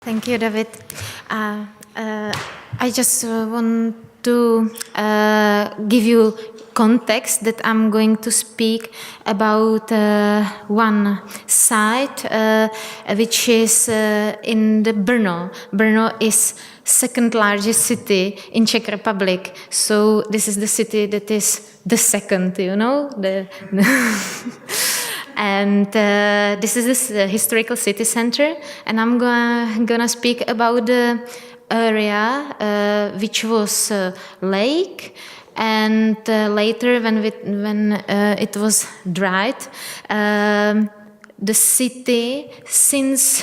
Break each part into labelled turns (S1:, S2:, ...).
S1: Thank you, David. I just want to give you context that I'm going to speak about one site which is in the Brno. Brno is second largest city in Czech Republic. So this is the city that is the second, you know? And this is this historical city center, and I'm gonna speak about the area which was lake, and later when it was dried, the city since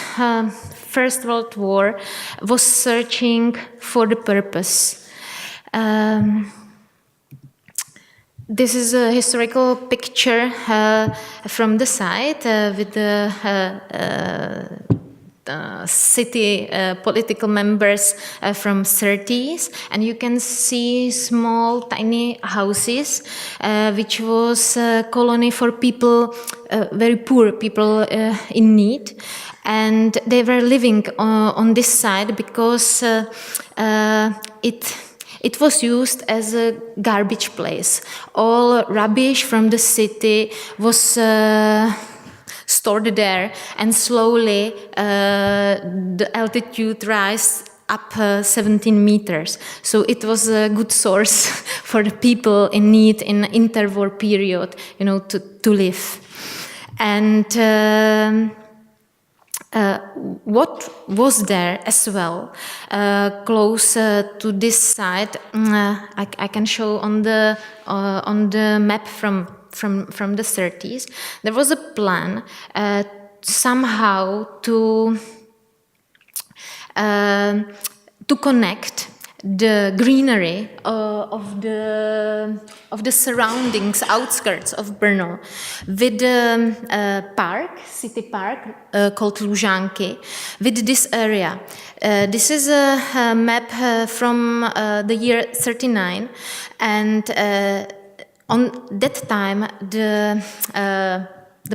S1: First World War was searching for the purpose. This is a historical picture from the site with the city political members from 30s, and you can see small tiny houses which was a colony for people, very poor people in need, and they were living on this side because it was used as a garbage place. All rubbish from the city was stored there, and slowly the altitude rise up 17 meters. So it was a good source for the people in need in interwar period, you know, to live. And what was there as well, close to this site, I can show on the map from the 30s. There was a plan somehow to connect the greenery of the surroundings, outskirts of Brno, with the park, city park called Lužánky, with this area. This is a map from the year 39, and on that time the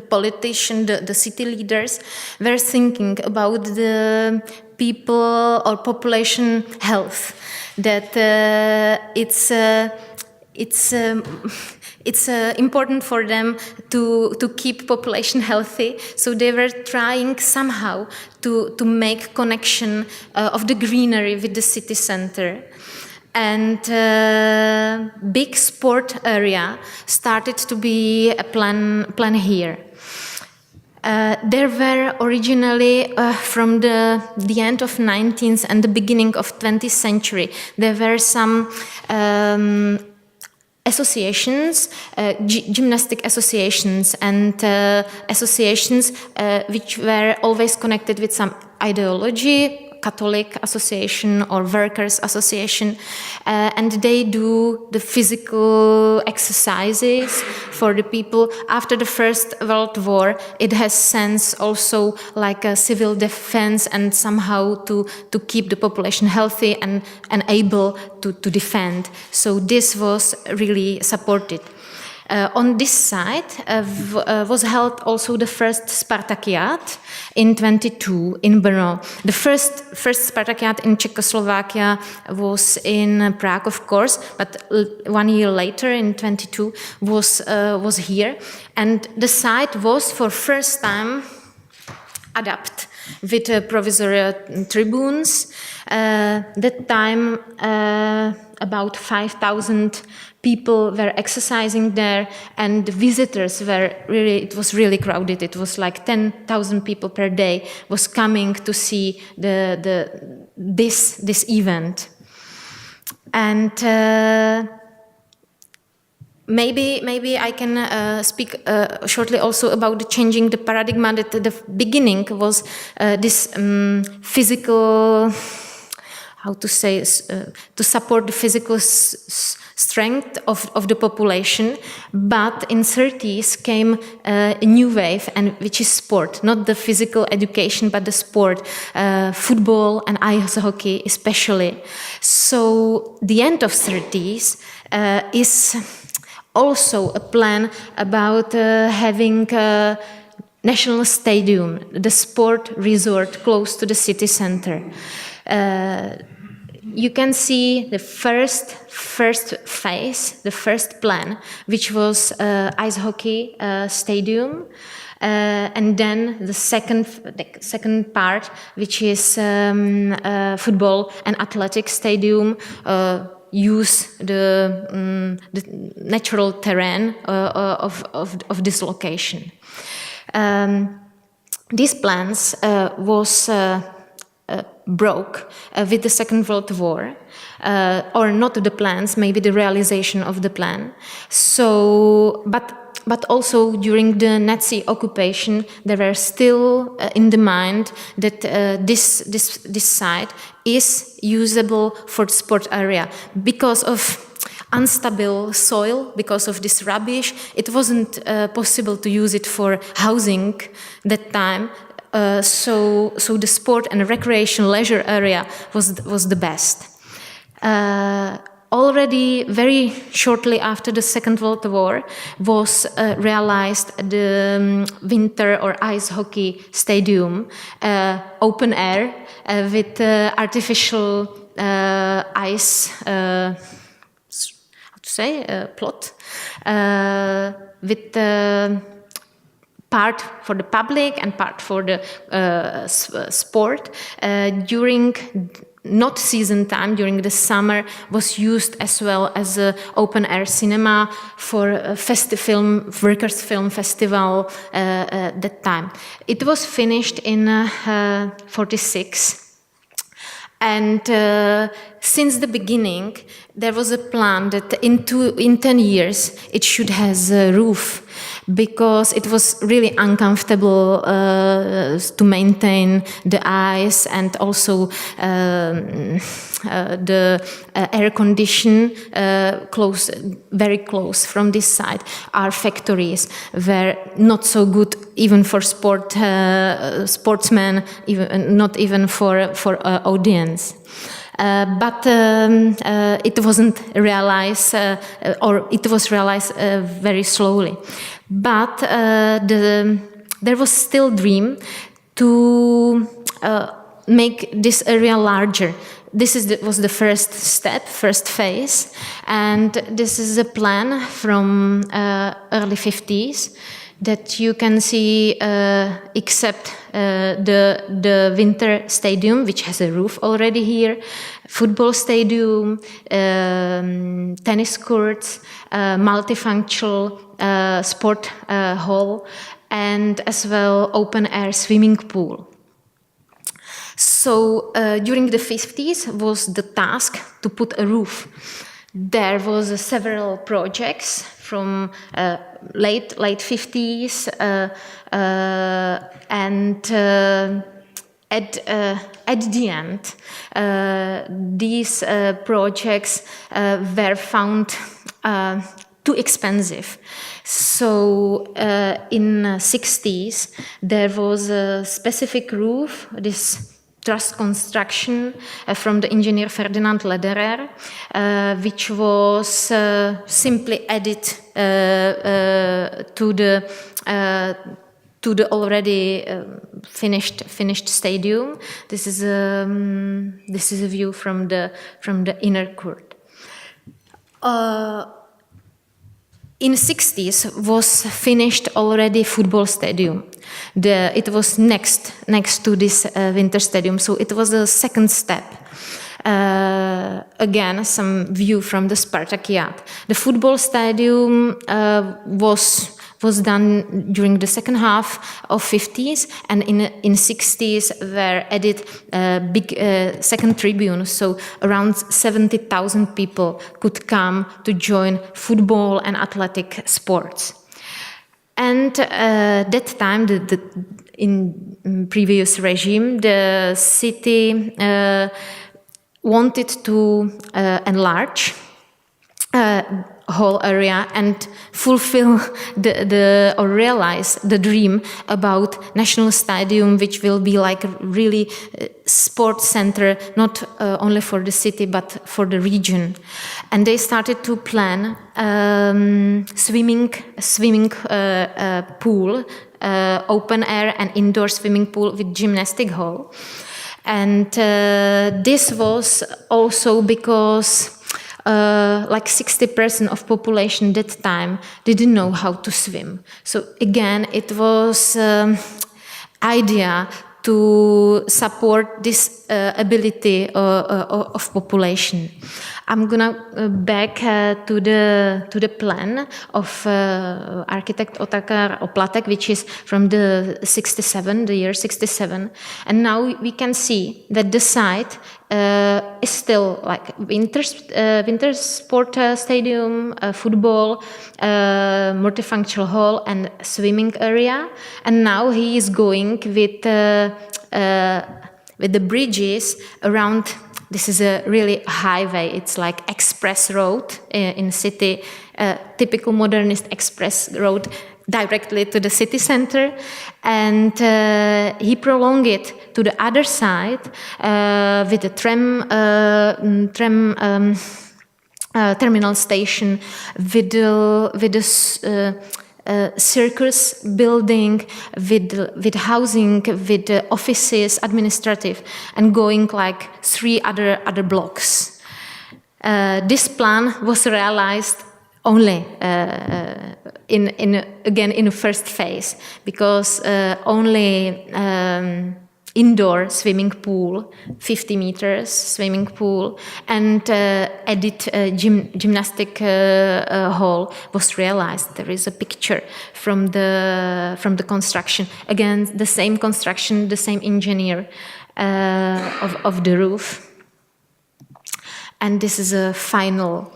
S1: politician, the city leaders were thinking about the people or population health, that it's important for them to keep population healthy. So they were trying somehow to make connection of the greenery with the city center. And big sport area started to be a plan here. There were originally, from the end of 19th and the beginning of 20th century, there were some associations, gymnastic associations, and associations which were always connected with some ideology, Catholic association or workers association, and they do the physical exercises for the people. After the First World War, it has sense also like a civil defense and somehow to keep the population healthy and able to defend. So this was really supported. On this site was held also the first Spartakiad in 22 in Brno. The first Spartakiad in Czechoslovakia was in Prague, of course, but 1 year later in 22 was here, and the site was for first time adapted with provisory tribunes. That time about 5,000 people were exercising there, and the visitors were really, it was really crowded. It was like 10,000 people per day was coming to see this event. And maybe I can speak shortly also about the changing the paradigm. That the beginning was this physical, how to say, to support the physical strength of the population, but in 30s came a new wave, and which is sport, not the physical education, but the sport, football and ice hockey especially. So the end of 30s is also a plan about having national stadium, the sport resort close to the city center. You can see the first phase, the first plan, which was ice hockey stadium, and then the second part, which is football and athletic stadium. Use the natural terrain of this location. These plans was broke with the Second World War, or not the plans, maybe the realization of the plan. So, but also during the Nazi occupation, there were still in the mind that this site is usable for the sport area. Because of unstable soil, because of this rubbish, it wasn't possible to use it for housing that time. So the sport and recreation leisure area was the best. Already very shortly after the Second World War was realized the winter or ice hockey stadium, open air with artificial ice, how to say, plot, with part for the public and part for the sport. During not season time, during the summer, was used as well as an open-air cinema for a workers' film festival that time. It was finished in 1946. And since the beginning, there was a plan that in 10 years it should have a roof, because it was really uncomfortable to maintain the ice, and also the air condition very close from this side. Our factories were not so good even for sportsmen, not even for audience. But it wasn't realized, or it was realized very slowly. But there was still dream to make this area larger. This was the first step, first phase, and this is a plan from early 50s that you can see, except the winter stadium, which has a roof already here, football stadium, tennis courts, multifunctional sport hall, and as well open-air swimming pool. So during the 50s was the task to put a roof. There was several projects from late 50s, and at the end, these projects were found too expensive. So in 60s, there was a specific roof, this truss construction from the engineer Ferdinand Lederer, which was simply added to the already finished stadium. This is a view from the inner court. In 60s was finished already football stadium. It was next to this winter stadium, so it was the second step. Again, some view from the Spartakiad. The football stadium was done during the second half of 50s, and in 60s were added big second tribune, so around 70,000 people could come to join football and athletic sports. And that time, in previous regime, the city wanted to enlarge. whole area and fulfill or realize the dream about national stadium, which will be like a really sports center, not only for the city but for the region. And they started to plan swimming pool, open air and indoor swimming pool with gymnastic hall. And this was also because like 60% of population that time didn't know how to swim. So again, it was idea to support this ability of population. I'm gonna back to the plan of architect Otakar Oplatek, which is from the year 67, and now we can see that the site is still like winter sport stadium, football, multifunctional hall, and swimming area. And now he is going with the bridges around. This is a really highway. It's like express road in city, typical modernist express road directly to the city center. And he prolonged it to the other side with a tram terminal station, with the circus building, with housing, with offices, administrative, and going like 3 other blocks. This plan was realized only in the first phase, because only indoor swimming pool, 50 meters swimming pool, and added gymnastic hall was realized. There is a picture from the construction. Again, the same construction, the same engineer of the roof. And this is a final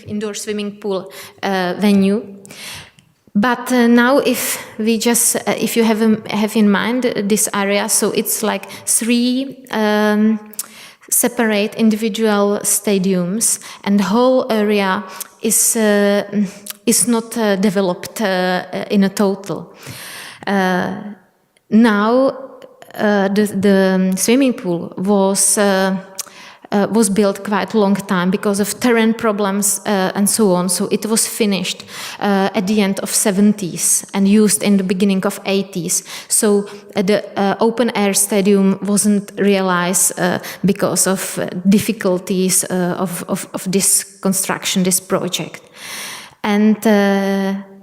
S1: indoor swimming pool venue. But now, if you have in mind this area, so it's like 3 separate individual stadiums, and the whole area is not developed in a total. Now, the swimming pool was built quite a long time because of terrain problems and so on. So it was finished at the end of 70s and used in the beginning of 80s. So the open air stadium wasn't realized because of difficulties of this construction, this project. And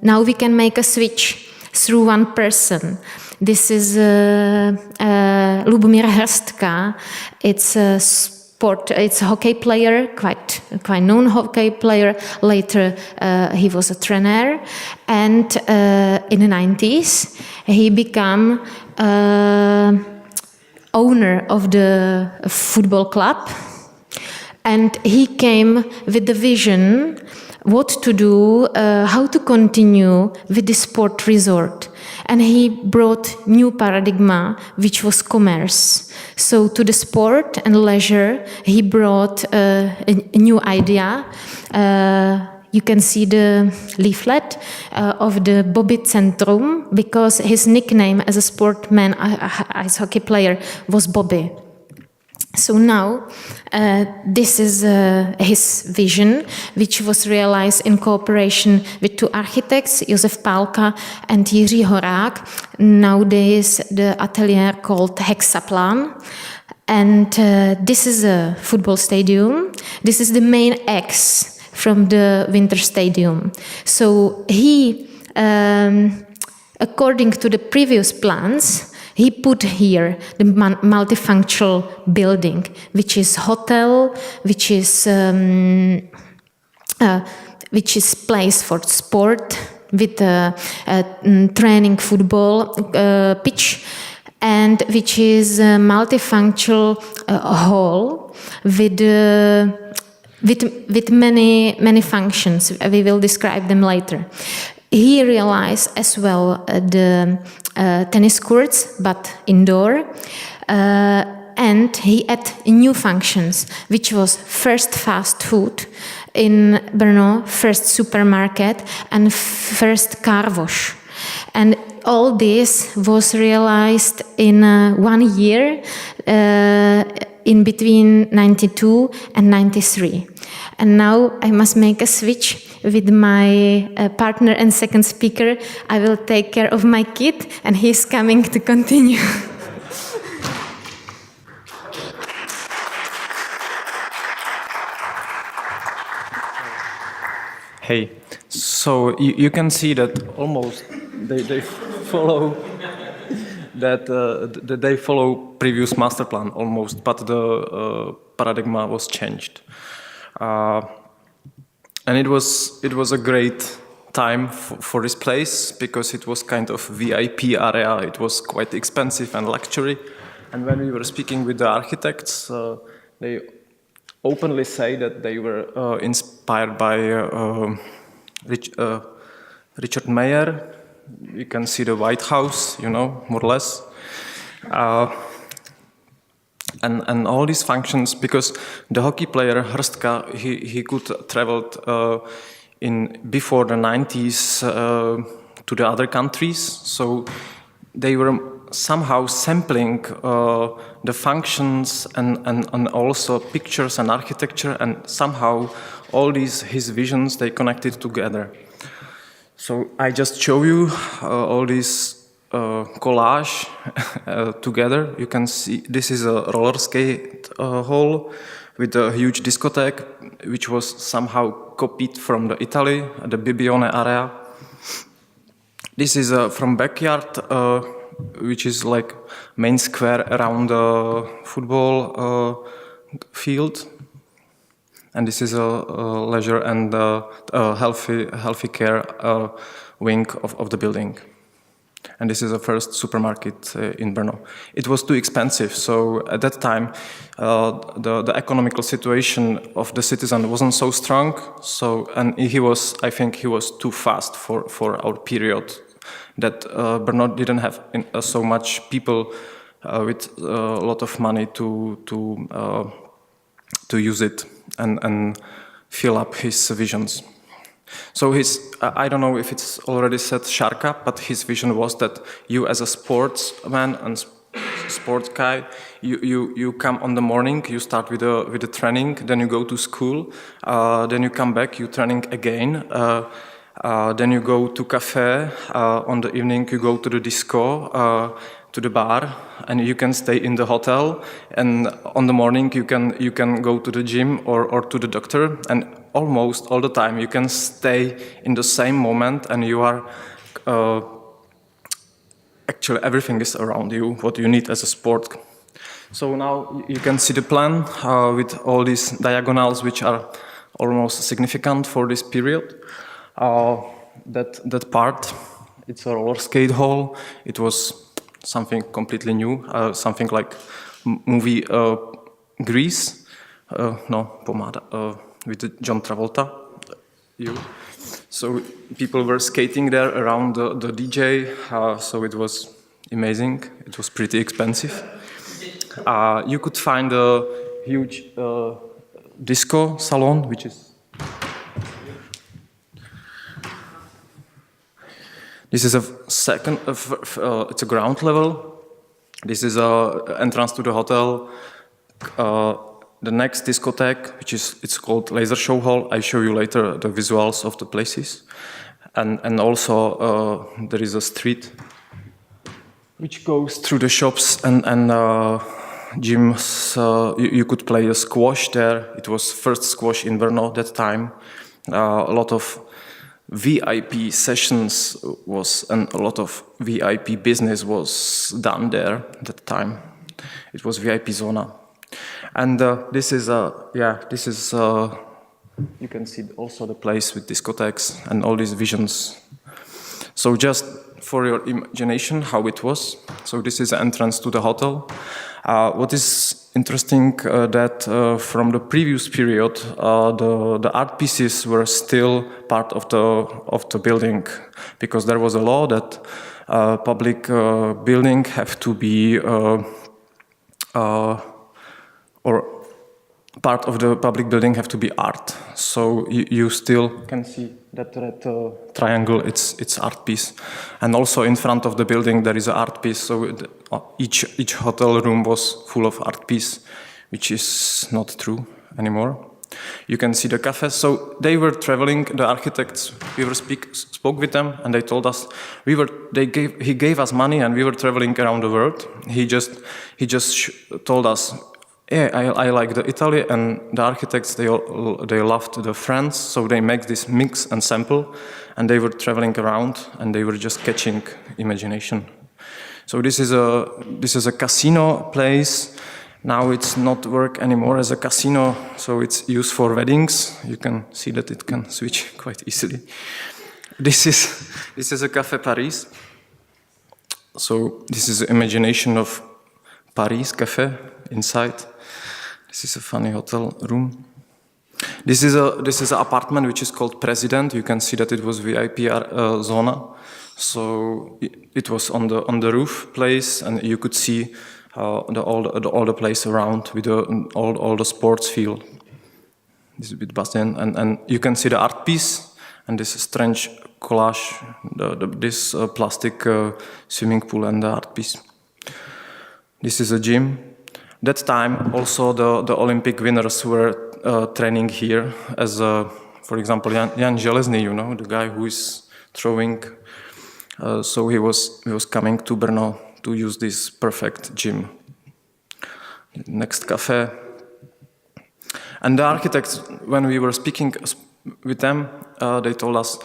S1: now we can make a switch through one person. This is Lubomír Hrstka. It's a hockey player, quite known hockey player. Later, he was a trainer, and in the 90s, he became owner of the football club, and he came with the vision what to do, how to continue with the sport resort. And he brought new paradigm, which was commerce. So to the sport and leisure, he brought a new idea. You can see the leaflet of the Boby Centrum, because his nickname as a sportman, ice hockey player, was Bobby. So now, this is his vision, which was realized in cooperation with 2 architects, Josef Pálka and Jiří Horák. Nowadays, the atelier called Hexaplan. And this is a football stadium. This is the main X from the winter stadium. So he, according to the previous plans, he put here the multifunctional building, which is hotel, which is place for sport with training football pitch, and which is a multifunctional hall with many functions. We will describe them later. He realized as well the tennis courts, but indoor. and he added new functions, which was first fast food in Brno, first supermarket, and first car wash. And all this was realized in 1 year in between 92 and 93. And now I must make a switch with my partner and second speaker. I will take care of my kid, and he's coming to continue.
S2: Hey, so you can see that almost they follow that they follow previous master plan almost, but the paradigm was changed, and it was a great time for this place because it was kind of VIP area. It was quite expensive and luxury, and when we were speaking with the architects, they openly say that they were inspired by Richard Mayer. You can see the White House, you know, more or less. And all these functions, because the hockey player Hrstka, he could travel in before the 90s to the other countries, so they were somehow sampling the functions and also pictures and architecture, and somehow all his visions, they connected together. So I just show you all these collage together. You can see this is a roller skate hall with a huge discotheque, which was somehow copied from the Italy, the Bibione area. This is from backyard, which is like main square around the football field. And this is a leisure and healthy care wing of the building. And this is the first supermarket in Brno. It was too expensive, so at that time the economical situation of the citizen wasn't so strong. So, and I think he was too fast for our period. That Brno didn't have so much people with a lot of money to use it and fill up his visions. So I don't know if it's already said Šárka, but his vision was that you as a sportsman and sport guy, you come on the morning, you start with the training, then you go to school, then you come back, you training again, then you go to cafe, on the evening you go to the disco, to the bar, and you can stay in the hotel, and on the morning you can go to the gym or to the doctor, and almost all the time you can stay in the same moment, and you are actually everything is around you, what you need as a sport. So now you can see the plan with all these diagonals, which are almost significant for this period. That part, it's a roller skate hall. It was something completely new, something like movie Grease, Pomada, with John Travolta. So people were skating there around the DJ, so it was amazing. It was pretty expensive. You could find a huge disco salon, which is this is a second, it's a ground level. This is a entrance to the hotel. The next discotheque, it's called Laser Show Hall. I show you later the visuals of the places. And also there is a street which goes through the shops and gyms. You could play a squash there. It was first squash in Brno that time. A lot of VIP sessions and a lot of VIP business was done there at that time. It was VIP zona. And this is you can see also the place with discotheques and all these visions. So just for your imagination how it was. So this is the entrance to the hotel. What is interesting that from the previous period, the art pieces were still part of the building, because there was a law that public building have to be or part of the public building have to be art. So you still can see that red triangle, it's art piece. And also in front of the building there is an art piece, so each hotel room was full of art piece, which is not true anymore. You can see the cafes. So they were traveling, the architects, we were spoke with them, and they told us, he gave us money and we were traveling around the world. He just told us, yeah, I like the Italy, and the architects, they loved the France, so they make this mix and sample, and they were traveling around, and they were just catching imagination. So this is a casino place. Now it's not work anymore as a casino, so it's used for weddings. You can see that it can switch quite easily. This is a Café Paris. So this is the imagination of Paris Café inside. This is a funny hotel room. This is an apartment which is called President. You can see that it was VIP zona. So it was on the roof place, and you could see all the place around with all the sports field. This is a bit bastion, and you can see the art piece and this strange collage, this plastic swimming pool and the art piece. This is a gym. That time also the Olympic winners were training here as for example Jan Železný, you know, the guy who is throwing. So he was coming to Brno to use this perfect gym. Next cafe. And the architects, when we were speaking with them, they told us,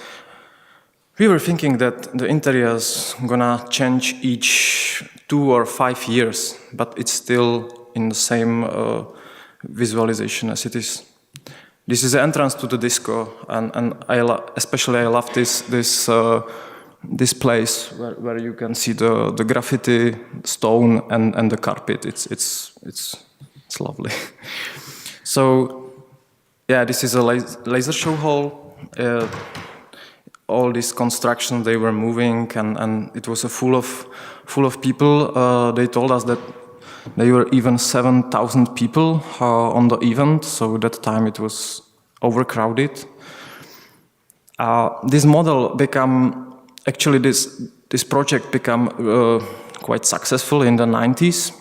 S2: we were thinking that the interiors gonna change each 2 or 5 years, but it's still in the same visualization as it is. This is the entrance to the disco, and especially I love this place where you can see the graffiti, stone, and the carpet. It's lovely. So yeah, this is a laser show hall. All these constructions, they were moving, and it was full of people. They told us that there were even 7,000 people on the event. So that time it was overcrowded. This model actually, this project became quite successful in the 90s.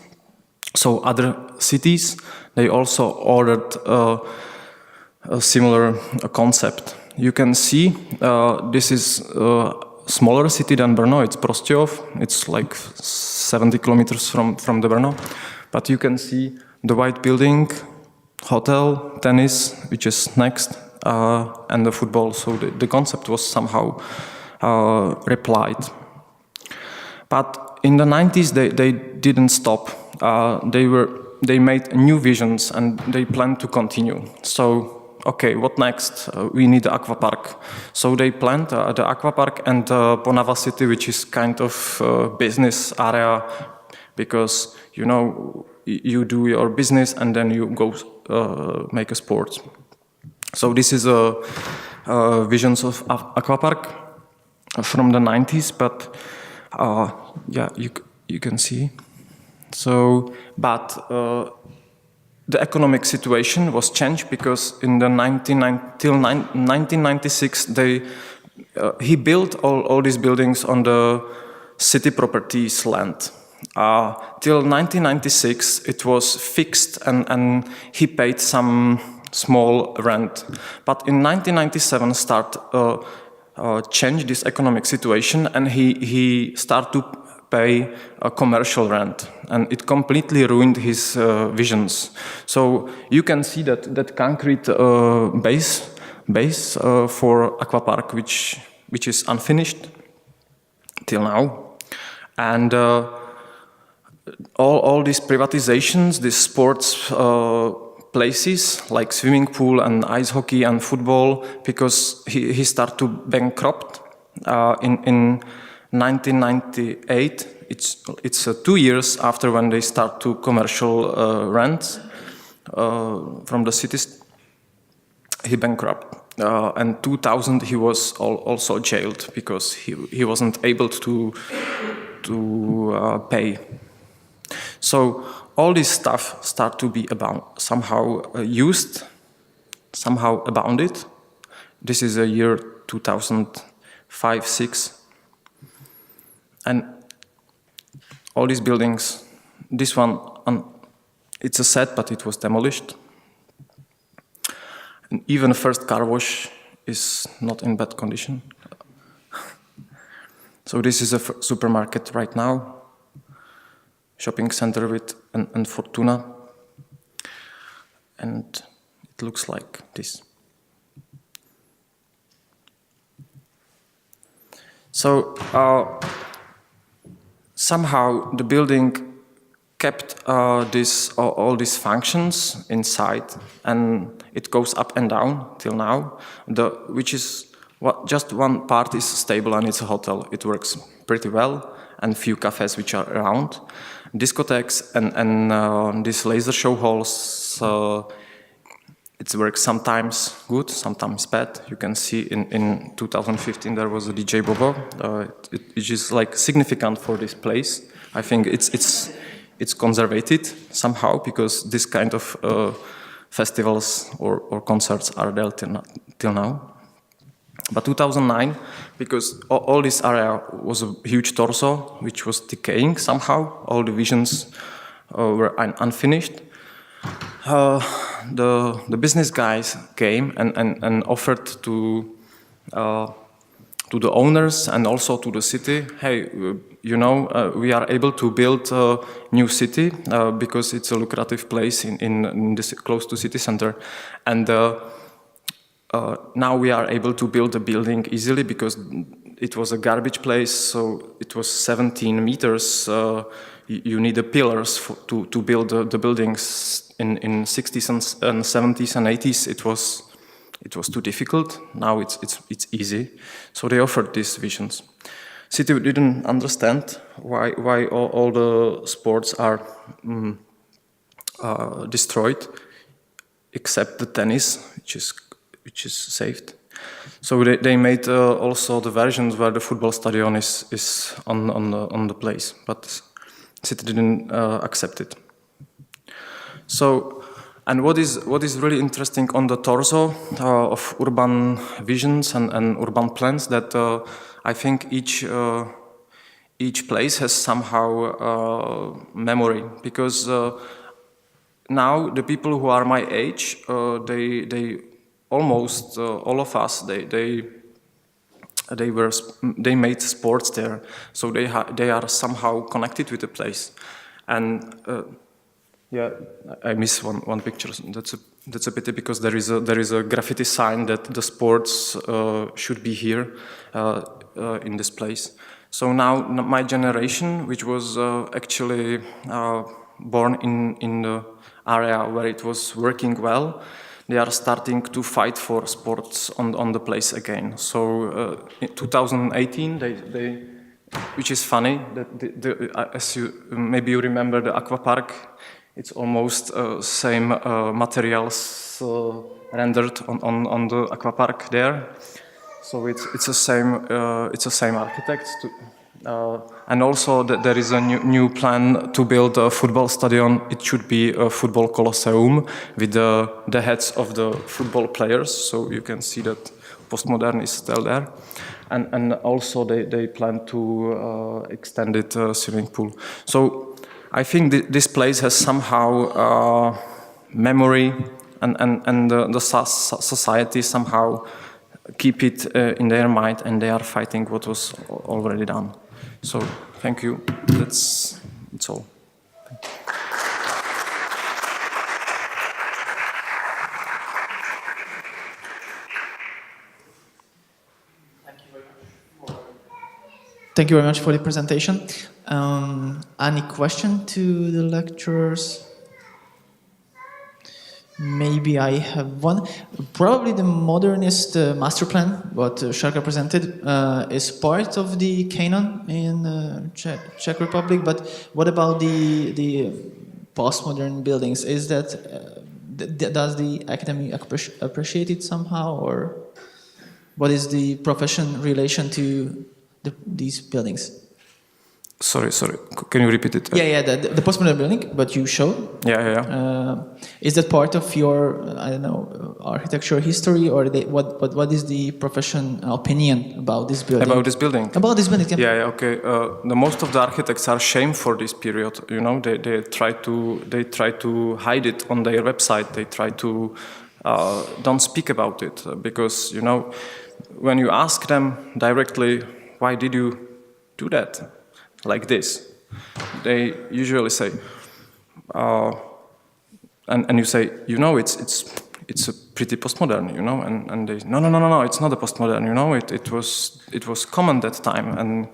S2: So other cities, they also ordered a similar concept. You can see this is a smaller city than Brno. It's Prostějov. It's like 70 kilometers from the Brno. But you can see the white building, hotel, tennis, which is next, and the football. So the concept was somehow replied. But in the 90s, they didn't stop. They made new visions, and they planned to continue. So, okay, what next? We need the aquapark. So they planned the aquapark and Ponava city, which is kind of business area, because, you know, you do your business and then you go make a sport. So this is a visions of aquapark from the 90s, but yeah, you can see. So, but the economic situation was changed because in the 1996 he built all these buildings on the city properties land. Till 1996 it was fixed and he paid some small rent. But in 1997 changed this economic situation, and he started to pay a commercial rent, and it completely ruined his visions. So you can see that concrete base for aquapark, which is unfinished till now, and all these privatizations, these sports places like swimming pool and ice hockey and football, because he started to bankrupt in 1998. It's 2 years after when they start to commercial rent from the cities. He bankrupt, and 2000 he was also jailed because he wasn't able to pay. So all this stuff start to be somehow used, somehow abounded. This is a year 2005-6, and all these buildings. This one, it's a set, but it was demolished. And even the first car wash is not in bad condition. So this is a supermarket right now, shopping center with and Fortuna, and it looks like this. So somehow the building kept all these functions inside, and it goes up and down till now. Which is just one part is stable, and it's a hotel. It works pretty well, and few cafes which are around, discotheques and these laser show halls. It works sometimes good, sometimes bad. You can see in 2015 there was a DJ Bobo, which is like significant for this place. I think it's conservated somehow because this kind of festivals or concerts are there till now. But 2009, because all this area was a huge torso which was decaying somehow, all the visions were unfinished. The business guys came and offered to the owners and also to the city, hey, we are able to build a new city because it's a lucrative place in this close to city center, and now we are able to build a building easily because it was a garbage place, so it was 17 meters. You need the pillars to build the buildings. In 60s and 70s and 80s, it was too difficult. Now it's easy. So they offered these visions. City didn't understand why all the sports are destroyed, except the tennis, which is saved. So they made also the versions where the football stadium is on the place, but city didn't accept it. So, and what is really interesting on the torso of urban visions and urban plans, that I think each place has somehow memory, because now the people who are my age, they almost all of us, they made sports there, so they are somehow connected with the place, and. Yeah, I miss one picture. That's a pity, because there is a graffiti sign that the sports should be here in this place. So now my generation, which was actually born in the area where it was working well, they are starting to fight for sports on the place again. So in 2018, they which is funny that as maybe you remember the aqua park. It's almost same materials rendered on the aqua park there, so it's the same architects. And also there is a new plan to build a football stadium. It should be a football colosseum with the heads of the football players. So you can see that POSTMODERN is still there, and also they plan to extend it swimming pool. So. I think this place has somehow memory, and the society somehow keep it in their mind, and they are fighting what was already done. So thank you. That's all.
S3: Thank you very much for the presentation. Any question to the lecturers? Maybe I have one. Probably the modernist master plan, what Šárka presented, is part of the canon in Czech Republic. But what about the postmodern buildings? Is that does the academy appreciate it somehow, or what is the profession relation to these buildings?
S2: Sorry. Can you repeat it?
S3: Yeah, the postmodern building, but you show.
S2: Yeah.
S3: Is that part of your, I don't know, architecture history, or what is the profession opinion about this building?
S2: About this building?
S3: About this building, yeah.
S2: Yeah, okay. The most of the architects are shamed for this period. You know, they try to hide it on their website. They try to don't speak about it because, you know, when you ask them directly, why did you do that like this? They usually say, and you say, you know, it's a pretty postmodern, you know, and they no, it's not a postmodern, you know, it was common that time,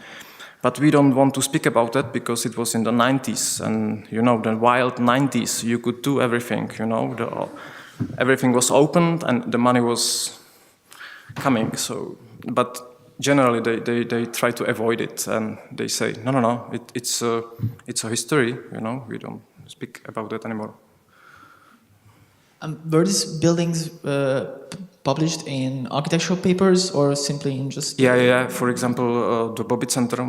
S2: but we don't want to speak about that because it was in the 90s, and you know, the wild 90s, you could do everything, you know, everything was opened and the money was coming. So, but generally they try to avoid it, and they say no, it's a history, you know, we don't speak about that anymore.
S3: Were these buildings published in architectural papers or simply in just...
S2: Yeah. For example, the Boby Center,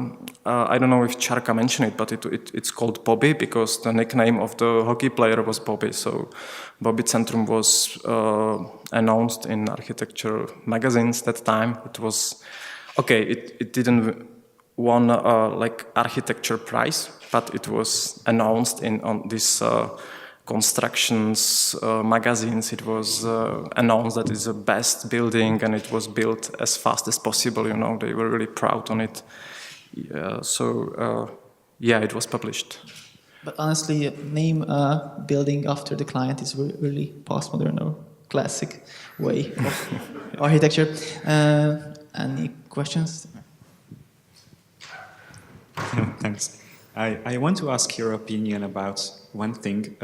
S2: I don't know if Šárka mentioned it, but it's called Bobby because the nickname of the hockey player was Bobby. So Boby Center was announced in architecture magazines that time. It was, okay, it didn't won like architecture prize, but it was announced on this constructions magazines. It was announced that it's the best building and it was built as fast as possible, you know, they were really proud on it. Yeah, it was published.
S3: But honestly, name a building after the client is really postmodern or classic way of architecture. Any questions?
S4: Thanks. I want to ask your opinion about one thing.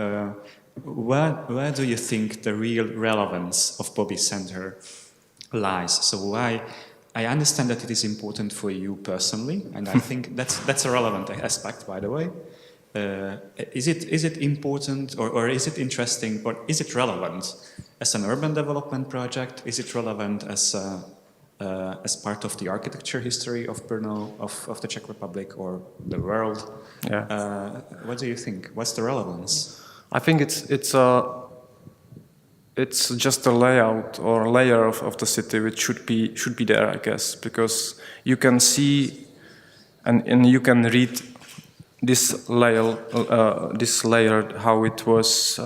S4: Where do you think the real relevance of Boby Center lies? So I understand that it is important for you personally, and I think that's a relevant aspect, by the way. Is it important, or is it interesting, or is it relevant as an urban development project? Is it relevant as part of the architecture history of Brno, of the Czech Republic, or the world?
S2: Yeah.
S4: What do you think? What's the relevance?
S2: I think it's just a layout or a layer of the city which should be there, I guess, because you can see and you can read this layer how it was,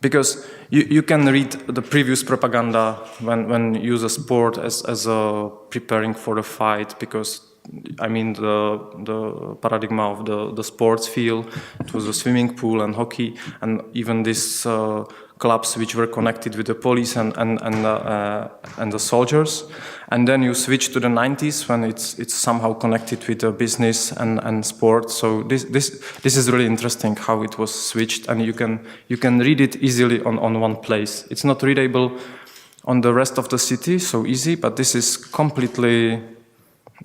S2: because you can read the previous propaganda when you use a sport as a preparing for a fight, because I mean the paradigm of the sports field, it was a swimming pool and hockey, and even these clubs which were connected with the police and the soldiers. And then you switch to the 90s when it's somehow connected with the business and sport. So this is really interesting how it was switched, and you can read it easily on one place. It's not readable on the rest of the city so easy, but this is completely.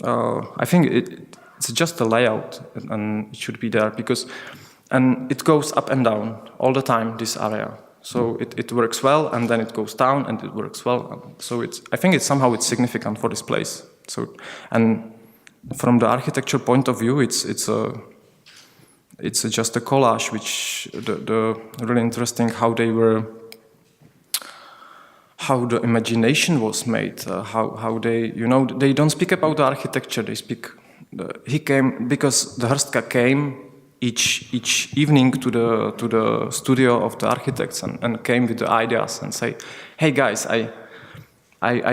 S2: I think it's just a layout, and it should be there and it goes up and down all the time, this area. So it works well, and then it goes down, and it works well. So I think it's significant for this place. So, and from the architecture point of view, it's just a collage, which the really interesting how the imagination was made, how they, you know, they don't speak about the architecture, they speak, he came, because the Hrstka came each evening to the studio of the architects and came with the ideas and say, hey guys, I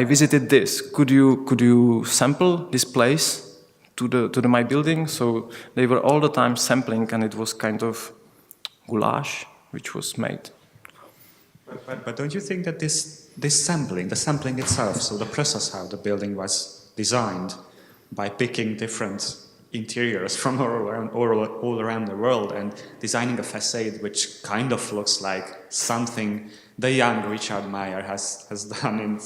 S2: visited this, could you sample this place to my building? So they were all the time sampling, and it was kind of goulash which was made.
S4: But don't you think that this sampling, the sampling itself, so the process how the building was designed by picking different interiors from all around the world and designing a facade which kind of looks like something the young Richard Meyer has done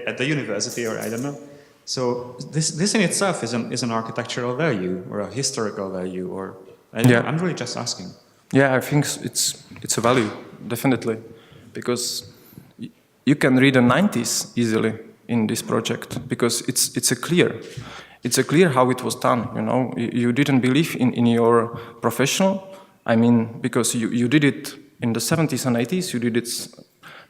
S4: at the university, or I don't know. So this in itself is an architectural value or a historical value, or I'm really just asking.
S2: Yeah, I think it's a value, definitely. Because you can read the 90s easily in this project, because it's a clear. it's clear how it was done, you know. You didn't believe in your professional, I mean, because you did it in the 70s and 80s, you did it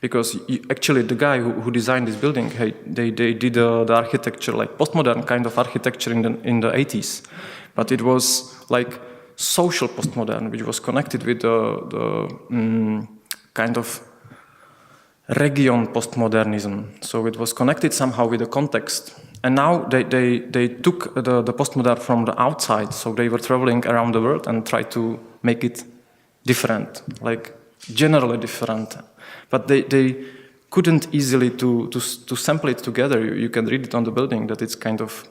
S2: because actually the guy who designed this building, they did the architecture, like postmodern kind of architecture in the 80s. But it was like social postmodern, which was connected with the kind of region postmodernism. So it was connected somehow with the context. And now they took the postmodern from the outside, so they were traveling around the world and tried to make it different, like generally different. But they couldn't easily to sample it together. You can read it on the building that it's kind of,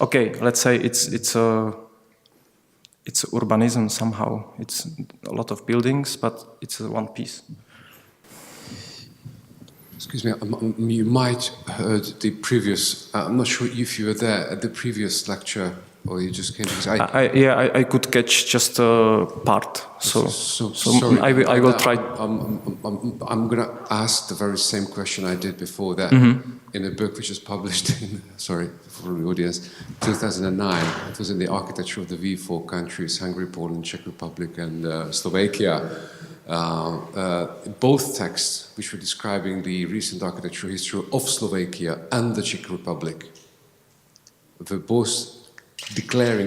S2: okay, let's say it's urbanism somehow. It's a lot of buildings, but it's one piece.
S5: Excuse me, you might have heard the previous, I'm not sure if you were there at the previous lecture or you just came to
S2: I could catch just a part. So
S5: sorry,
S2: I will try.
S5: I'm going to ask the very same question I did before that in a book which was published in, sorry for the audience, 2009. It was in the architecture of the V4 countries, Hungary, Poland, Czech Republic and Slovakia. Both texts which were describing the recent architectural history of Slovakia and the Czech Republic were both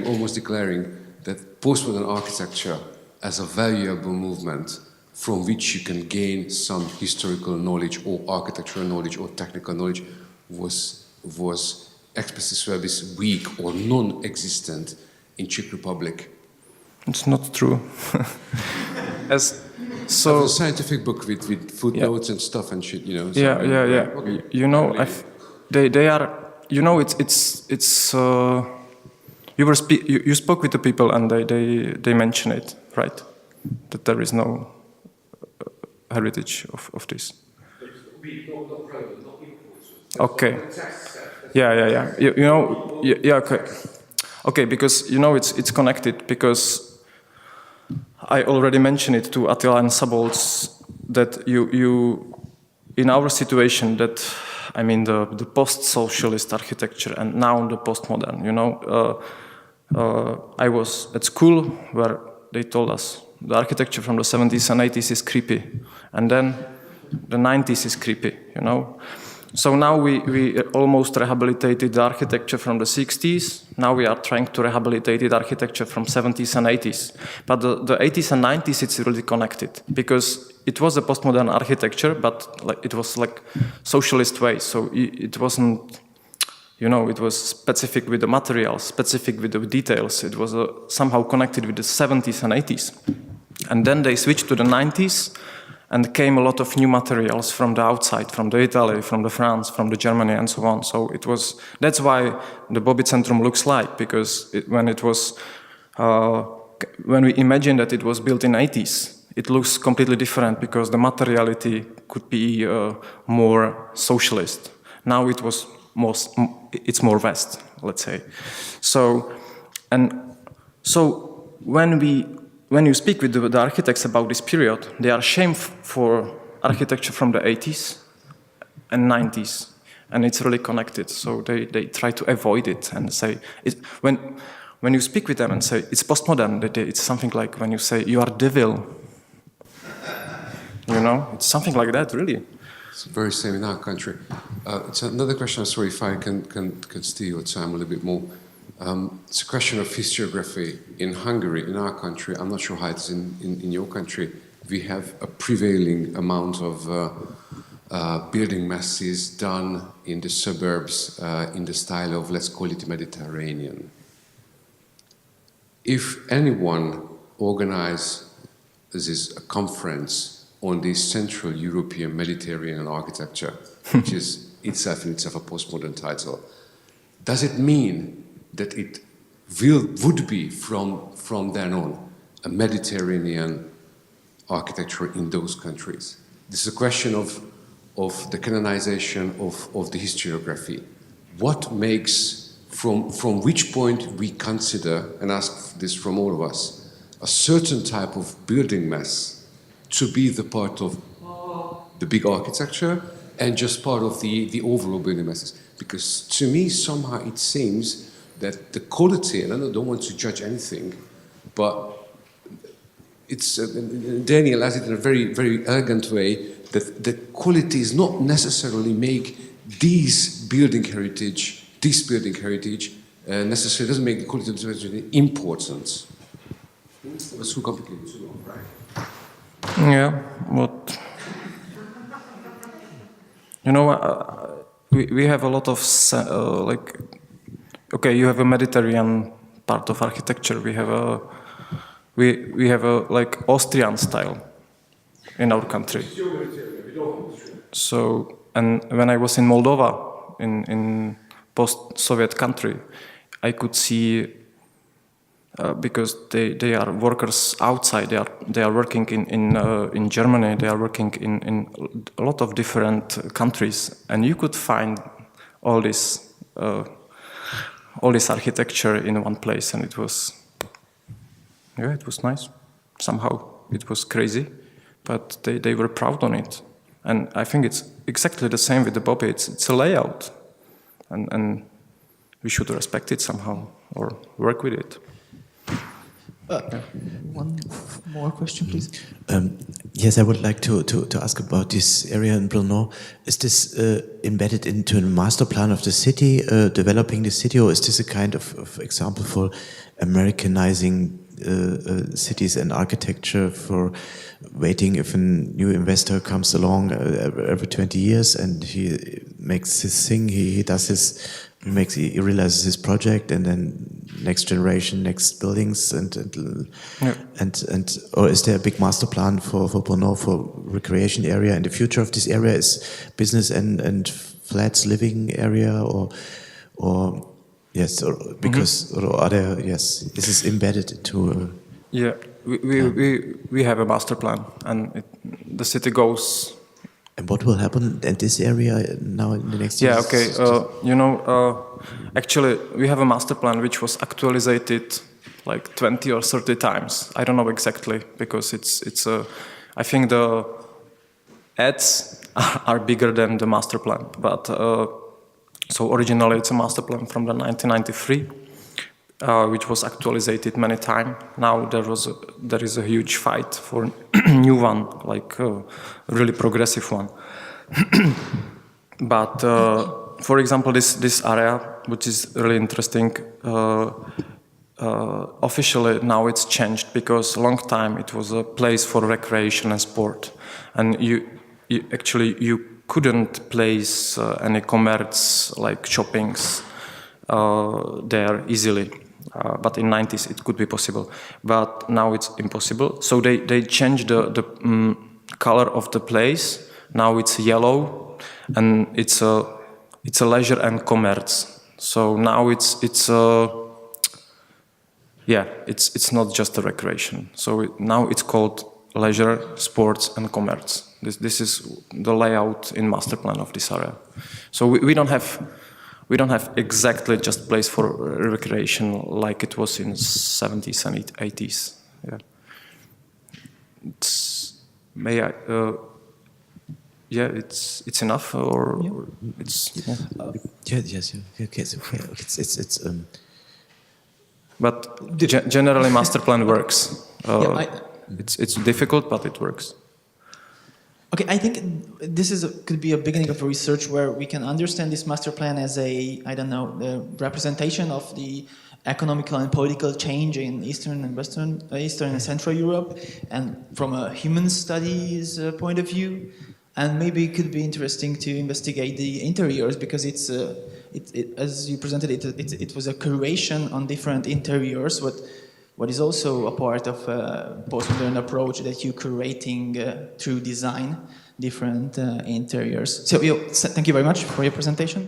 S5: almost declaring that postmodern architecture as a valuable movement from which you can gain some historical knowledge or architectural knowledge or technical knowledge was expressis verbis weak or non-existent in Czech Republic.
S2: It's not true.
S5: So a scientific book with footnotes and stuff and shit, you know. So
S2: Yeah.
S5: Okay.
S2: You know, they are. You know, it's. You spoke with the people and they mention it, right? That there is no heritage of this. Okay. Yeah. You know. Yeah. Okay. Okay, because you know it's connected because. I already mentioned it to Attila and Sabolz that you in our situation that I mean the post-socialist architecture and now the postmodern. You know, I was at school where they told us the architecture from the 70s and 80s is creepy, and then the 90s is creepy. You know. So now we almost rehabilitated the architecture from the 60s. Now we are trying to rehabilitate the architecture from 70s and 80s. But the 80s and 90s, it's really connected because it was a postmodern architecture, but like, it was like socialist way. So it wasn't, you know, it was specific with the materials, specific with the details. It was somehow connected with the 70s and 80s. And then they switched to the 90s. And came a lot of new materials from the outside, from the Italy, from the France, from the Germany, and so on. So that's why the Boby Center looks like, because when we imagine that it was built in 80s, it looks completely different because the materiality could be more socialist. Now it's more West, let's say. So when you speak with the architects about this period, they are ashamed for architecture from the 80s and 90s, and it's really connected. So they try to avoid it and say, when you speak with them and say, it's postmodern, it's something like when you say, you are devil. You know, it's something like that, really.
S5: It's the very same in our country. It's another question, I'm sorry if I can steal your time a little bit more. It's a question of historiography in Hungary, in our country. I'm not sure how it's in your country. We have a prevailing amount of building masses done in the suburbs in the style of, let's call it, Mediterranean. If anyone organizes a conference on this Central European Mediterranean architecture, which is itself a postmodern title, does it mean that it would be from then on a Mediterranean architecture in those countries? This is a question of the canonization of the historiography. What makes, from which point we consider, and ask this from all of us, a certain type of building mass to be the part of the big architecture and just part of the overall building masses? Because to me, somehow it seems that the quality, and I don't want to judge anything, but it's Daniel has it in a very, very elegant way, that the quality is not necessarily make this building heritage necessarily doesn't make the quality of the heritage important. It's too complicated, too long, right?
S2: Yeah, but you know, we have a lot of like, okay, you have a Mediterranean part of architecture. We have a like Austrian style in our country. So, and when I was in Moldova, in post-Soviet country, I could see because they are workers outside. They are working in Germany. They are working in a lot of different countries, and you could find all this architecture in one place, and it was nice. Somehow it was crazy, but they were proud on it, and I think it's exactly the same with the Boby. It's a layout, and we should respect it somehow or work with it.
S3: One more question, please.
S6: Yes, I would like to ask about this area in Brno. Is this embedded into a master plan of the city, developing the city, or is this a kind of example for Americanizing cities and architecture, for waiting if a new investor comes along every 20 years and he makes his thing, he realizes his project, and then next generation, next buildings, and or is there a big master plan for Brno, for recreation area, and the future of this area is business and flats, living area, or yes, or because or are there, yes, this is embedded into
S2: yeah, we have a master plan, and the city goes.
S6: And what will happen in this area now in the next years?
S2: Yeah, okay. You know, actually, we have a master plan which was actualized like 20 or 30 times. I don't know exactly, because it's I think the ads are bigger than the master plan. But so originally it's a master plan from the 1993, which was actualized many times. Now there is a huge fight for a new one, like a really progressive one. But for example, this area, which is really interesting, officially now it's changed, because a long time it was a place for recreation and sport, and you couldn't place any commerce like shoppings there easily. But in 90s it could be possible, but now it's impossible. So they changed the color of the place. Now it's yellow, and it's a leisure and commerce. So now it's not just a recreation. So now it's called leisure, sports, and commerce. This is the layout in master plan of this area. So we don't have exactly just place for recreation like it was in 70s and 80s. Yeah. It's enough, or it's. Yeah.
S6: Yes. Okay. It's.
S2: But generally, master plan works. It's difficult, but it works.
S3: Okay, I think this could be a beginning of a research where we can understand this master plan as a representation of the economical and political change in Eastern and Central Europe, and from a human studies point of view. And maybe it could be interesting to investigate the interiors, because it's as you presented it was a curation on different interiors. What is also a part of a postmodern approach, that you're curating through design different interiors. So thank you very much for your presentation.